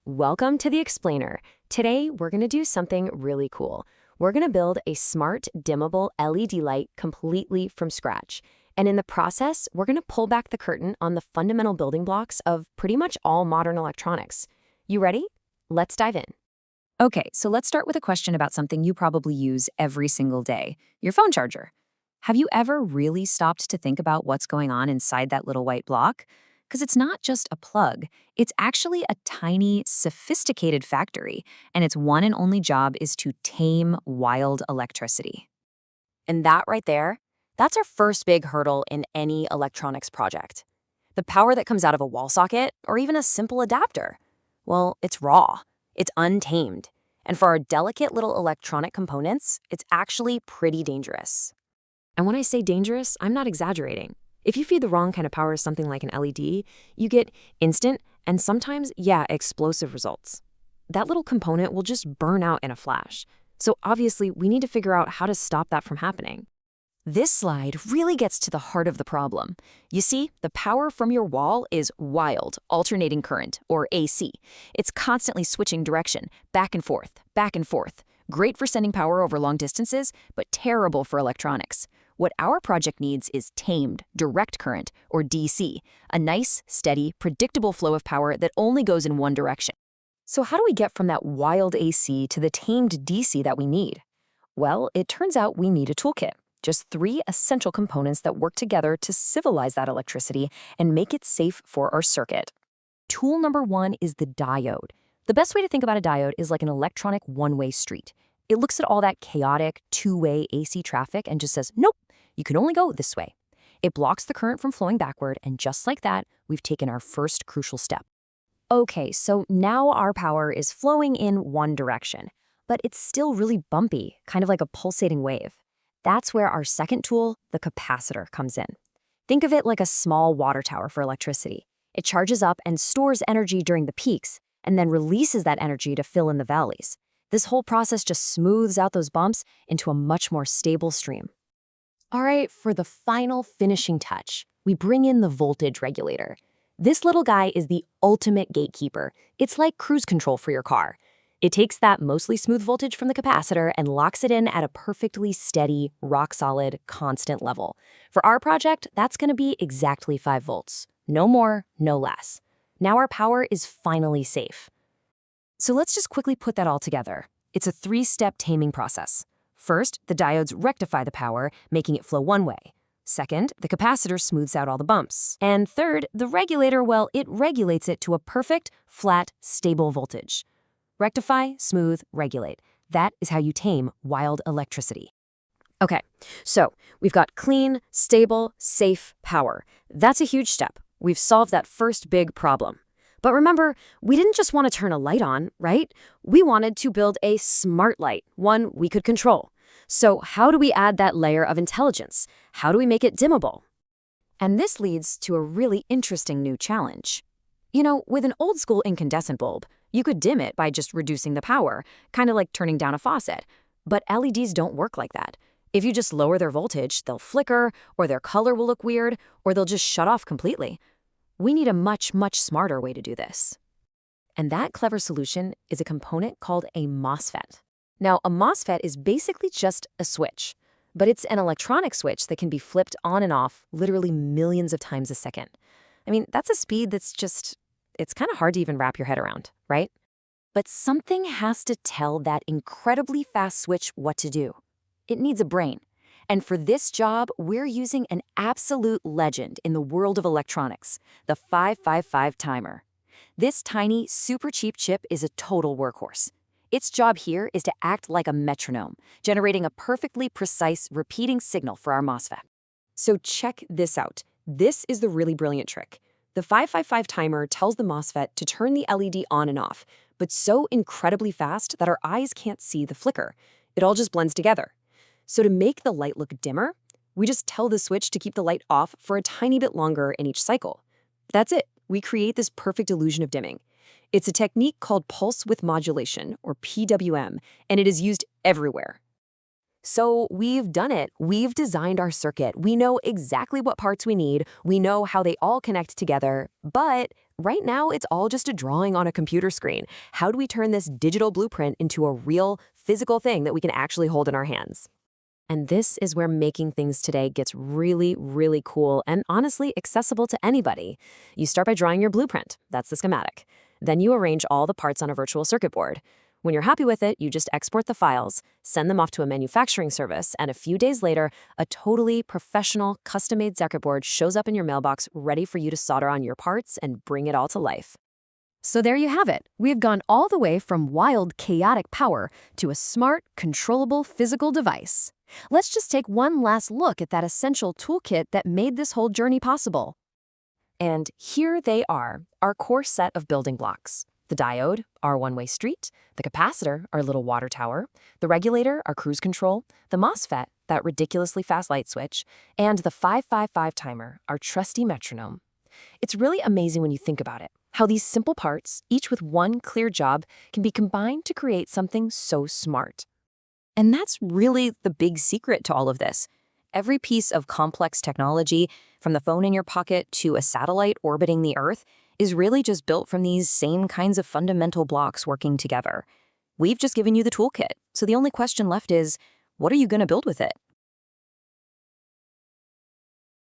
Welcome to the Explainer. Today, we're going to do something really cool. We're going to build a smart, dimmable LED light completely from scratch. And in the process, we're going to pull back the curtain on the fundamental building blocks of pretty much all modern electronics. You ready? Let's dive in. Okay, so let's start with a question about something you probably use every single day, your phone charger. Have you ever really stopped to think about what's going on inside that little white block? Because it's not just a plug, it's actually a tiny, sophisticated factory, and its one and only job is to tame wild electricity. And that right there, that's our first big hurdle in any electronics project. The power that comes out of a wall socket or even a simple adapter. Well, it's raw. It's untamed. And for our delicate little electronic components, it's actually pretty dangerous. And when I say dangerous, I'm not exaggerating. If you feed the wrong kind of power to something like an LED, you get instant and sometimes, explosive results. That little component will just burn out in a flash. So obviously, we need to figure out how to stop that from happening. This slide really gets to the heart of the problem. You see, the power from your wall is wild, alternating current, or AC. It's constantly switching direction, back and forth, back and forth. Great for sending power over long distances, but terrible for electronics. What our project needs is tamed, direct current, or DC, a nice, steady, predictable flow of power that only goes in one direction. So how do we get from that wild AC to the tamed DC that we need? Well, it turns out we need a toolkit. Just 3 essential components that work together to civilize that electricity and make it safe for our circuit. Tool number 1 is the diode. The best way to think about a diode is like an electronic one-way street. It looks at all that chaotic, two-way AC traffic and just says, nope, you can only go this way. It blocks the current from flowing backward, and just like that, we've taken our first crucial step. Okay, so now our power is flowing in one direction, but it's still really bumpy, kind of like a pulsating wave. That's where our second tool, the capacitor, comes in. Think of it like a small water tower for electricity. It charges up and stores energy during the peaks, and then releases that energy to fill in the valleys. This whole process just smooths out those bumps into a much more stable stream. All right, for the final finishing touch, we bring in the voltage regulator. This little guy is the ultimate gatekeeper. It's like cruise control for your car. It takes that mostly smooth voltage from the capacitor and locks it in at a perfectly steady, rock-solid, constant level. For our project, that's going to be exactly 5 volts. No more, no less. Now our power is finally safe. So let's just quickly put that all together. It's a 3-step taming process. First, the diodes rectify the power, making it flow one way. Second, the capacitor smooths out all the bumps. And third, the regulator, well, it regulates it to a perfect, flat, stable voltage. Rectify, smooth, regulate. That is how you tame wild electricity. Okay, so we've got clean, stable, safe power. That's a huge step. We've solved that first big problem. But remember, we didn't just want to turn a light on, right? We wanted to build a smart light, one we could control. So how do we add that layer of intelligence? How do we make it dimmable? And this leads to a really interesting new challenge. You know, with an old-school incandescent bulb, you could dim it by just reducing the power, kind of like turning down a faucet. But LEDs don't work like that. If you just lower their voltage, they'll flicker, or their color will look weird, or they'll just shut off completely. We need a much, much smarter way to do this. And that clever solution is a component called a MOSFET. Now, a MOSFET is basically just a switch, but it's an electronic switch that can be flipped on and off literally millions of times a second. I mean, that's a speed that's just, it's kind of hard to even wrap your head around, right? But something has to tell that incredibly fast switch what to do. It needs a brain. And for this job, we're using an absolute legend in the world of electronics, the 555 timer. This tiny, super cheap chip is a total workhorse. Its job here is to act like a metronome, generating a perfectly precise repeating signal for our MOSFET. So check this out. This is the really brilliant trick. The 555 timer tells the MOSFET to turn the LED on and off, but so incredibly fast that our eyes can't see the flicker. It all just blends together. So to make the light look dimmer, we just tell the switch to keep the light off for a tiny bit longer in each cycle. That's it. We create this perfect illusion of dimming. It's a technique called pulse width modulation, or PWM, and it is used everywhere. So we've done it. We've designed our circuit. We know exactly what parts we need. We know how they all connect together. But Right now, it's all just a drawing on a computer screen. How do we turn this digital blueprint into a real, physical thing that we can actually hold in our hands? And this is where making things today gets really, really cool and honestly accessible to anybody. You start by drawing your blueprint. That's the schematic. Then you arrange all the parts on a virtual circuit board. When you're happy with it, you just export the files, send them off to a manufacturing service, and a few days later, a totally professional, custom-made circuit board shows up in your mailbox ready for you to solder on your parts and bring it all to life. So there you have it. We have gone all the way from wild, chaotic power to a smart, controllable physical device. Let's just take one last look at that essential toolkit that made this whole journey possible. And here they are, our core set of building blocks. The diode, our one-way street, the capacitor, our little water tower, the regulator, our cruise control, the MOSFET, that ridiculously fast light switch, and the 555 timer, our trusty metronome. It's really amazing when you think about it, how these simple parts, each with one clear job, can be combined to create something so smart. And that's really the big secret to all of this. Every piece of complex technology, from the phone in your pocket to a satellite orbiting the Earth, is really just built from these same kinds of fundamental blocks working together. We've just given you the toolkit, so the only question left is, what are you going to build with it?